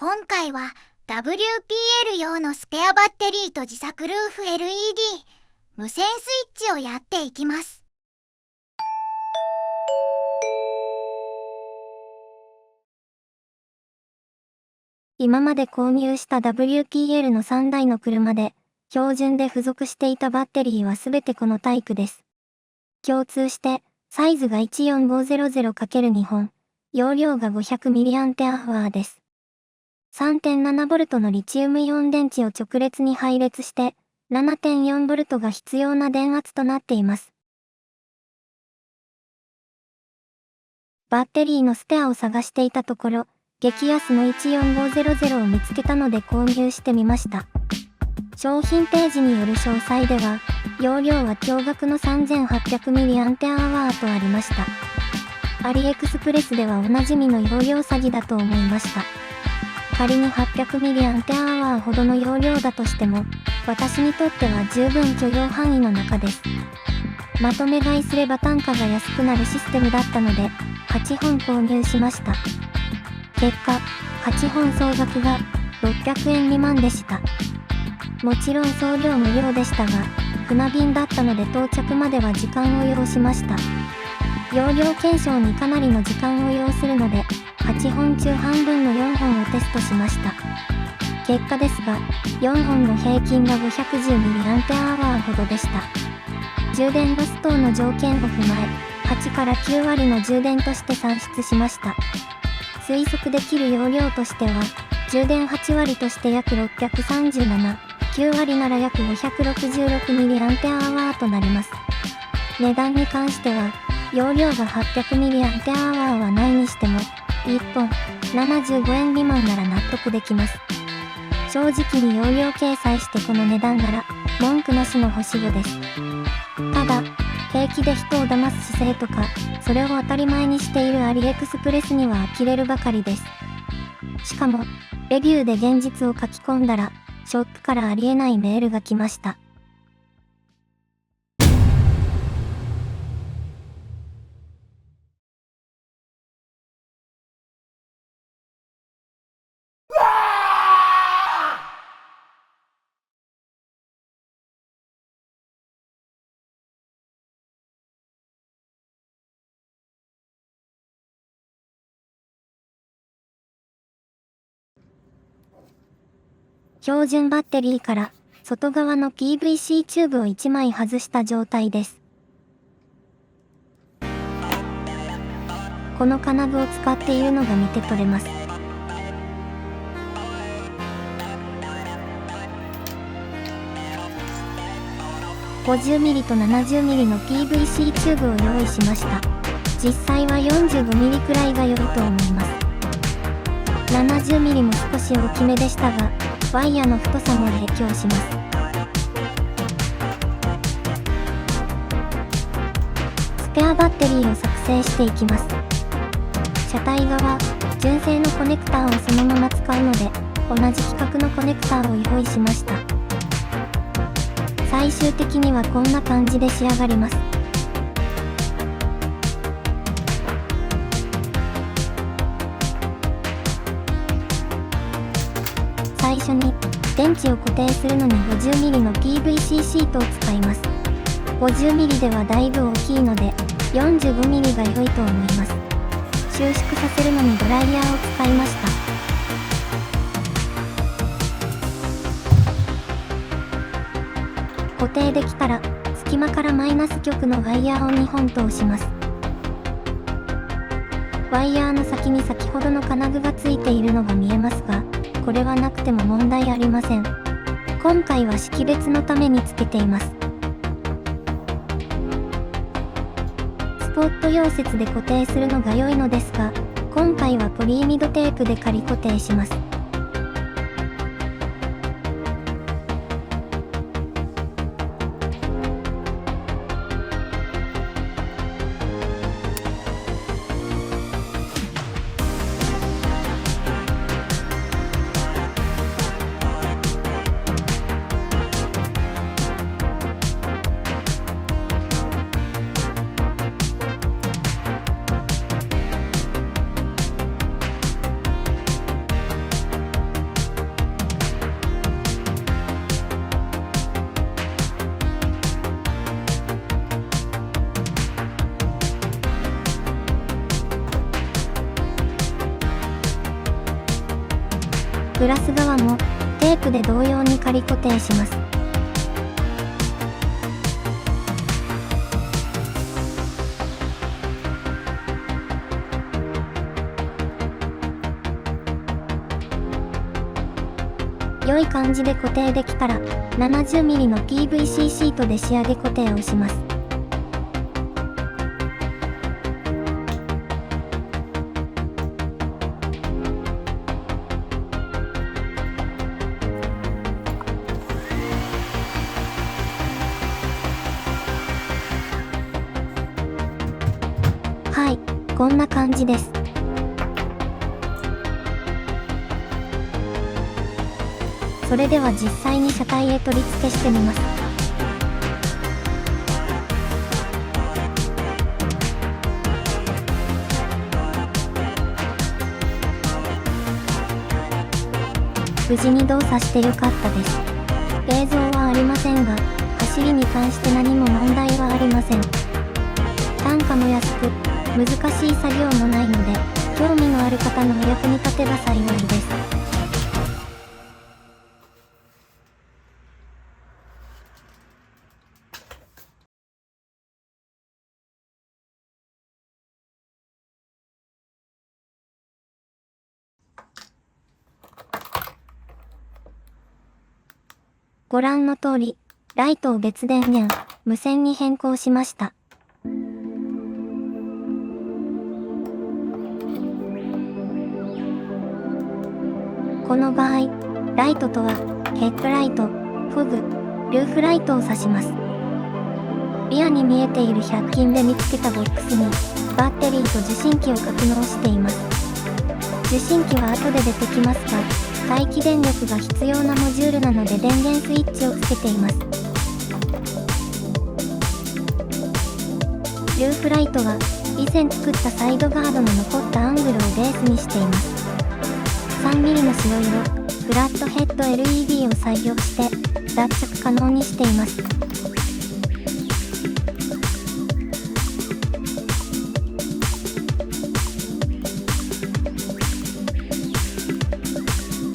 今回は WPL 用のスペアバッテリーと自作ルーフ LED、無線スイッチをやっていきます。今まで購入した WPL の3台の車で、標準で付属していたバッテリーはすべてこのタイプです。共通して、サイズが 14500×2 本、容量が 500mAh です。3.7V のリチウムイオン電池を直列に配列して、7.4V が必要な電圧となっています。バッテリーのスペアを探していたところ、激安の14500を見つけたので購入してみました。商品ページによる詳細では、容量は驚愕の 3800mAh とありました。アリエクスプレスではおなじみの容量詐欺だと思いました。仮に 800mAh ほどの容量だとしても、私にとっては十分許容範囲の中です。まとめ買いすれば単価が安くなるシステムだったので、8本購入しました。結果、8本総額が600円未満でした。もちろん送料無料でしたが、船便だったので到着までは時間を要しました。容量検証にかなりの時間を要するので、8本中半分の4本をテストしました。結果ですが、4本の平均が 510mAh ほどでした。充電ロス等の条件を踏まえ、8から9割の充電として算出しました。推測できる容量としては、充電8割として約637、9割なら約 566mAh となります。値段に関しては、容量が 800mAh はないにしても、1本75円未満なら納得できます。正直に容量掲載してこの値段なら、文句なしの星5です。ただ、平気で人を騙す姿勢とか、それを当たり前にしているアリエクスプレスには呆れるばかりです。しかも、レビューで現実を書き込んだら、ショップからありえないメールが来ました。標準バッテリーから外側の PVC チューブを1枚外した状態です。この金具を使っているのが見て取れます。50mm と 70mm の PVC チューブを用意しました。実際は 45mm くらいが良いと思います。70mm も少し大きめでしたが、ワイヤの太さも影響します。スペアバッテリーを作成していきます。車体側、純正のコネクターをそのまま使うので、同じ規格のコネクターを用意しました。最終的にはこんな感じで仕上がります。最初に電池を固定するのに 50mm の PVC シートを使います。50mm ではだいぶ大きいので 45mm が良いと思います。収縮させるのにドライヤーを使いました。固定できたら隙間からマイナス極のワイヤーを2本通します。ワイヤーの先に先ほどの金具がついているのが見えますが、これはなくても問題ありません。今回は識別のためにつけています。スポット溶接で固定するのが良いのですが、今回はポリイミドテープで仮固定します。グラス側もテープで同様に仮固定します。良い感じで固定できたら 70mm の PVC シートで仕上げ固定をします。はい、こんな感じです。それでは実際に車体へ取り付けしてみます。無事に動作してよかったです。映像はありませんが、走りに関して何も問題はありません。単価も安く、難しい作業もないので、興味のある方のお役に立てば幸いです。ご覧の通り、ライトを別電源、無線に変更しました。この場合、ライトとは、ヘッドライト、フォグ、ルーフライトを指します。リアに見えている100均で見つけたボックスに、バッテリーと受信機を格納しています。受信機は後で出てきますが、待機電力が必要なモジュールなので電源スイッチをつけています。ルーフライトは以前作ったサイドガードの残ったアングルをベースにしています。3mm の白色、フラットヘッド LED を採用して脱着可能にしています。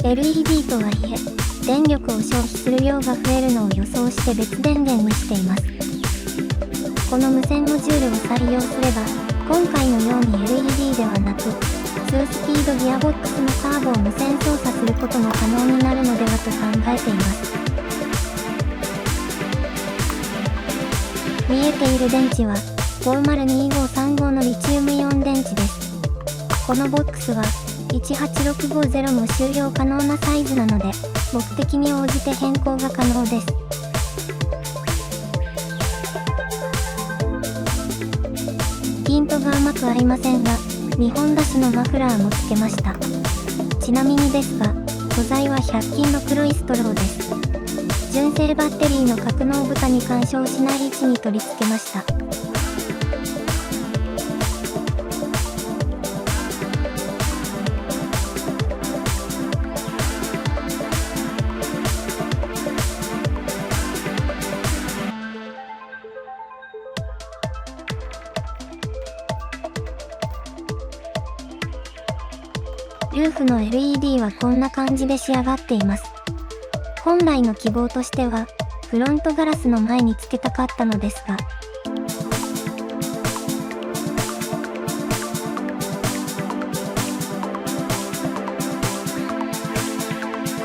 LED とはいえ、電力を消費する量が増えるのを予想して別電源にしています。この無線モジュールを採用すれば、今回のように LED ではなく、2スピードギアボックスのカーブを無線操作することも可能になるのではと考えています。見えている電池は502535のリチウムイオン電池です。このボックスは18650も収容可能なサイズなので、目的に応じて変更が可能です。ピントがうまく合いませんが、2本出しのマフラーも付けました。ちなみにですが、素材は100均の黒いストローです。純正バッテリーの格納蓋に干渉しない位置に取り付けました。ルーフの LED はこんな感じで仕上がっています。本来の希望としては、フロントガラスの前につけたかったのですが、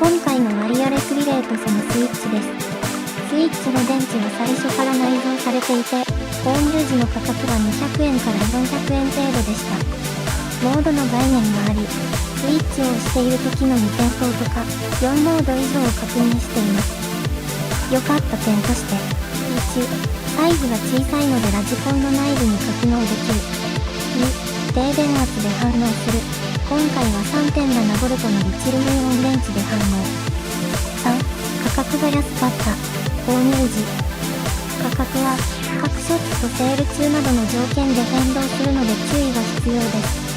今回のワイヤレスリレーとそのスイッチです。スイッチの電池は最初から内蔵されていて、購入時の価格は200円から400円程度でした。モードの概念があり、スイッチを押している時の2点灯とか4モード以上を確認しています。良かった点として、1、サイズが小さいのでラジコンの内部に格納できる。2、低電圧で反応する。今回は 3.7V のリチウムイオン電池で反応。3、価格が安かった。購入時。価格は各ショットとセール中などの条件で変動するので注意が必要です。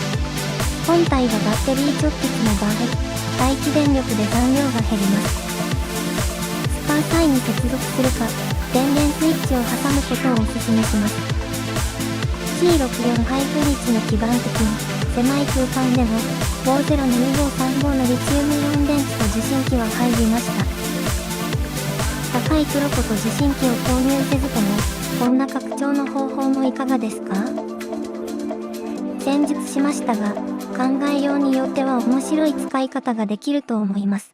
本体がバッテリー直結の場合、待機電力で残量が減ります。使う際に接続するか、電源スイッチを挟むことをお勧めします。C64-1の基板的に、狭い空間でも502535のリチウムイオン電池と受信機は入りました。高いプロポと受信機を購入せずとも、こんな拡張の方法もいかがですか？先述しましたが、考えようによっては面白い使い方ができると思います。